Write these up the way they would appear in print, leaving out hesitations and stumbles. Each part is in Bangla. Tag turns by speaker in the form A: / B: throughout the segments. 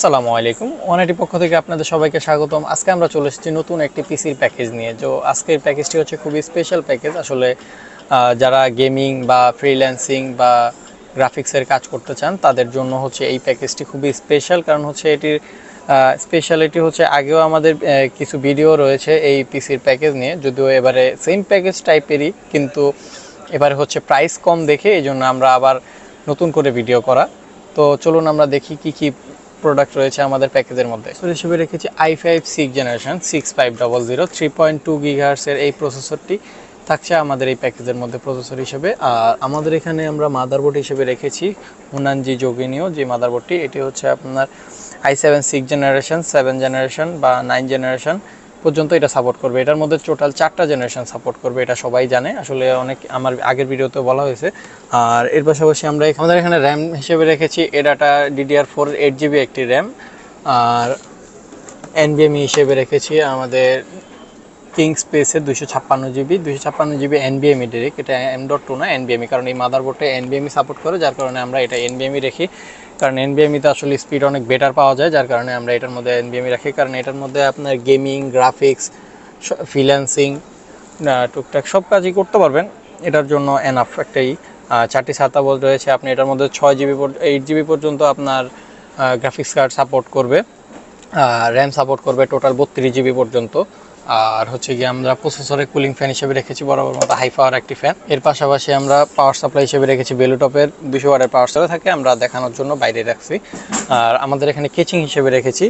A: আসসালামু আলাইকুম। ওয়ানাইটি পক্ষ থেকে আপনাদের সবাইকে স্বাগতম। আজকে আমরা চলে এসেছি নতুন একটি পিসির প্যাকেজ নিয়ে। আজকের প্যাকেজটি হচ্ছে খুবই স্পেশাল প্যাকেজ। আসলে যারা গেমিং বা ফ্রিল্যান্সিং বা গ্রাফিক্সের কাজ করতে চান তাদের জন্য হচ্ছে এই প্যাকেজটি খুবই স্পেশাল। কারণ হচ্ছে এটির স্পেশালিটি হচ্ছে আগেও আমাদের কিছু ভিডিও রয়েছে এই পিসির প্যাকেজ নিয়ে, যদিও এবারে সেম প্যাকেজ টাইপেরই, কিন্তু এবারে হচ্ছে প্রাইস কম দেখে এই জন্য আমরা আবার নতুন করে ভিডিও করা। তো চলুন আমরা দেখি কি কি প্রোডাক্ট রয়েছে আমাদের প্যাকেজের মধ্যে। তো হিসেবে রেখেছি i5 6th জেনারেশন 6500 3.2 GHz এর এই প্রসেসরটি থাকছে আমাদের এই প্যাকেজের মধ্যে প্রসেসর হিসেবে। আর আমাদের এখানে আমরা মাদারবোর্ড হিসেবে রেখেছি হুনানজি যোগিনীয় যে মাদারবোর্ডটি, এটি হচ্ছে আপনার i7 6th generation 7th generation বা 9th জেনারেশন পর্যন্ত এটা সাপোর্ট করবে। এটার মধ্যে টোটাল 4টা জেনারেশন সাপোর্ট করবে, এটা সবাই জানে, আসলে অনেক আমার আগের ভিডিওতে বলা হয়েছে। আর এর পাশাপাশি আমরা আমাদের এখানে র্যাম হিসেবে রেখেছি ADATA DDR4 8GB একটি র্যাম। আর NVMe হিসেবে রেখেছি আমাদের কিংস্পেসের 256GB NVMe ডিরেক্ট, এটা M.2 না NVMe, কারণ এই মাদারবোর্ডে NVMe সাপোর্ট করে, যার কারণে আমরা এটা NVMe রেখি। কারণ NVMe তে আসলে স্পিড অনেক বেটার পাওয়া যায়, যার কারণে আমরা এটার মধ্যে NVMe রাখি। কারণ এটার মধ্যে আপনার গেমিং, গ্রাফিক্স, ফ্রিল্যান্সিং টুকটাক সব কাজই করতে পারবেন। এটার জন্য এনাফ একটাই 4টি SATA বোর্ড রয়েছে। আপনি এটার মধ্যে 6GB 8GB পর্যন্ত আপনার গ্রাফিক্স কার্ড সাপোর্ট করবে, র্যাম সাপোর্ট করবে টোটাল 32GB পর্যন্ত। আর হচ্ছে গিয়ে আমরা প্রসেসরে কুলিং ফ্যান হিসেবে রেখেছি বরাবর মতো হাই পাওয়ার একটি ফ্যান। এর পাশাপাশি আমরা পাওয়ার সাপ্লাই হিসেবে রেখেছি ভ্যালুটপের 200 ওয়াটের পাওয়ার সাপ্লাই থাকে, আমরা দেখানোর জন্য বাইরে রাখছি। আর আমাদের এখানে কেচিং হিসেবে রেখেছি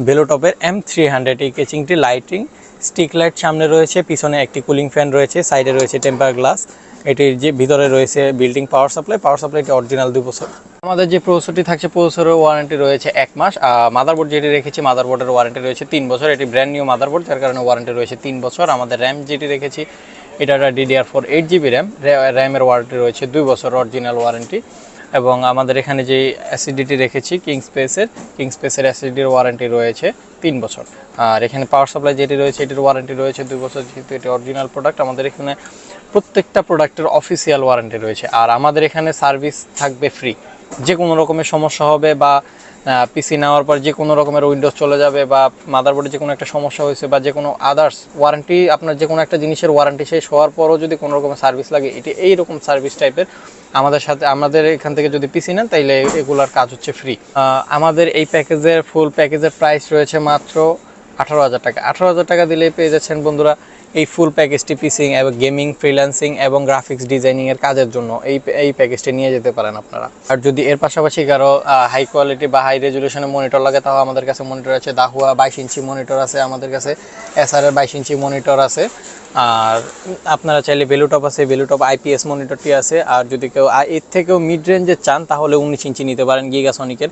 A: ভ্যালুটপের M300, এই কেচিংটি লাইটিং স্টিক লাইট সামনে রয়েছে, পিছনে একটি কুলিং ফ্যান রয়েছে, সাইডে রয়েছে টেম্পার গ্লাস, এটির যে ভিতরে রয়েছে বিল্ডিং পাওয়ার সাপ্লাইটি অরিজিনাল 2 বছর। আমাদের যে প্রসেসরটি থাকছে প্রসেসরের ওয়ারেন্টি রয়েছে 1 মাস। মাদারবোর্ড যেটি রেখেছি মাদারবোর্ডের ওয়ারেন্টি রয়েছে 3 বছর, এটি ব্র্যান্ড নিউ মাদারবোর্ড, যার কারণে ওয়ারেন্টি রয়েছে 3 বছর। আমাদের র্যাম যেটি রেখেছি এটা DDR4 8GB র্যামের ওয়ারেন্টি রয়েছে 2 বছর অরিজিনাল ওয়ারেন্টি। এবং আমাদের এখানে যে অ্যাসিডিটি রেখেছি কিংস্পেসের অ্যাসিডিটির ওয়ারেন্টি রয়েছে 3 বছর। আর এখানে পাওয়ার সাপ্লাই যেটি রয়েছে এটির ওয়ারেন্টি রয়েছে 2 বছর, যেহেতু এটি অরিজিনাল প্রোডাক্ট। আমাদের এখানে প্রত্যেকটা প্রোডাক্টের অফিসিয়াল ওয়ারেন্টি রয়েছে। আর আমাদের এখানে সার্ভিস থাকবে ফ্রি। যে কোনো রকমের সমস্যা হবে বা পিসি নেওয়ার পর যে কোনো রকমের উইন্ডোজ চলে যাবে বা মাদারবোর্ডে যে কোনো একটা সমস্যা হয়েছে বা যে কোনো আদার্স ওয়ারেন্টি, আপনার যে কোনো একটা জিনিসের ওয়ারেন্টি শেষ হওয়ার পরও যদি কোনো রকমের সার্ভিস লাগে, এটি এইরকম সার্ভিস টাইপের আমাদের এখান থেকে যদি পিসি নেন তাইলে এগুলার কাজ হচ্ছে ফ্রি। আমাদের এই ফুল প্যাকেজের প্রাইস রয়েছে মাত্র 18,000 টাকা। 18,000 টাকা দিলেই পেয়ে যাচ্ছেন বন্ধুরা এই ফুল প্যাকেজটি পিসিং এবং গেমিং, ফ্রিল্যান্সিং এবং গ্রাফিক্স ডিজাইনিংয়ের কাজের জন্য এই প্যাকেজটি নিয়ে যেতে পারেন আপনারা। আর যদি এর পাশাপাশি কারো হাই কোয়ালিটি বা হাই রেজুলেশনের মনিটর লাগে, তাও আমাদের কাছে মনিটর আছে। দাহুয়া 22 ইঞ্চি মনিটর আছে আমাদের কাছে, এসআরের 22 ইঞ্চি মনিটর আছে। আর আপনারা চাইলে ভ্যালুটপ আছে, ভ্যালুটপ IPS মনিটরটি আছে। আর যদি কেউ এর থেকেও মিড রেঞ্জের চান তাহলে 19 ইঞ্চি নিতে পারেন গিগাসনিকের,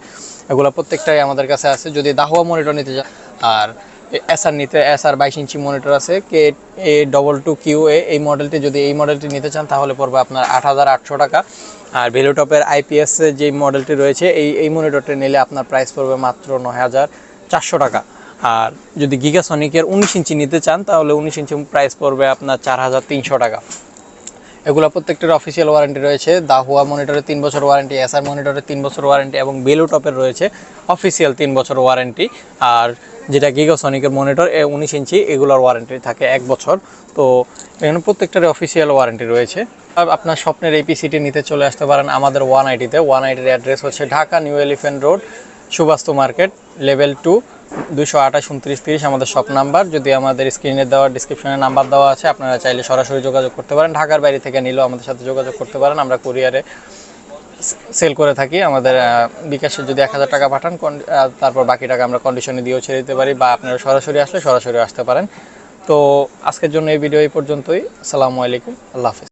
A: এগুলো প্রত্যেকটাই আমাদের কাছে আছে যদি দাহুয়া মনিটর নিতে চান। আর এসআর 22 ইঞ্চি মনিটর আছে KA22QA এই মডেলটি, যদি এই মডেলটি নিতে চান তাহলে পড়বে আপনার 8,800 টাকা। আর ভ্যালুটপের IPS যে মডেলটি রয়েছে এই মনিটরটি নিলে আপনার প্রাইস পড়বে মাত্র 9,400 টাকা। আর যদি গিগাসনিকের 19 ইঞ্চি নিতে চান তাহলে 19 ইঞ্চি প্রাইস পড়বে আপনার 4,300 টাকা। এগুলো প্রত্যেকটার অফিসিয়াল ওয়ারেন্টি রয়েছে। দাহুয়া মনিটরের 3 বছর ওয়ারেন্টি, এসআর মনিটরের 3 বছর ওয়ারেন্টি এবং ভ্যালুটপের রয়েছে অফিসিয়াল 3 বছর ওয়ারেন্টি। আর যেটা গিগাসনিকের মনিটর 19 ইঞ্চি এগুলোর ওয়ারেন্টি থাকে 1 বছর। তো এখানে প্রত্যেকটার অফিসিয়াল ওয়ারেন্টি রয়েছে। আপনার স্বপ্নের এই পিসিটি নিতে চলে আসতে পারেন আমাদের 180-তে। 180-এর অ্যাড্রেস হচ্ছে Dhaka new elephant road, Suvastu market, level 2, 228-29-30 আমাদের শপ নাম্বার। যদি আমাদের স্ক্রিনে দেওয়া ডিসক্রিপশনে নাম্বার দেওয়া আছে, আপনারা চাইলে সরাসরি যোগাযোগ করতে পারেন। ঢাকার বাইরে থেকে নিলেও আমাদের সাথে যোগাযোগ করতে পারেন, আমরা কুরিয়ারে সেল করে থাকি। আমাদের বিকাশে যদি 1,000 টাকা পাঠান, তারপর বাকি টাকা আমরা কন্ডিশনে দিয়েও ছেড়ে দিতে পারি, বা আপনারা সরাসরি আসলে সরাসরি আসতে পারেন। তো আজকের জন্য এই ভিডিও এই পর্যন্তই। আসসালামু আলাইকুম, আল্লাহ হাফেজ।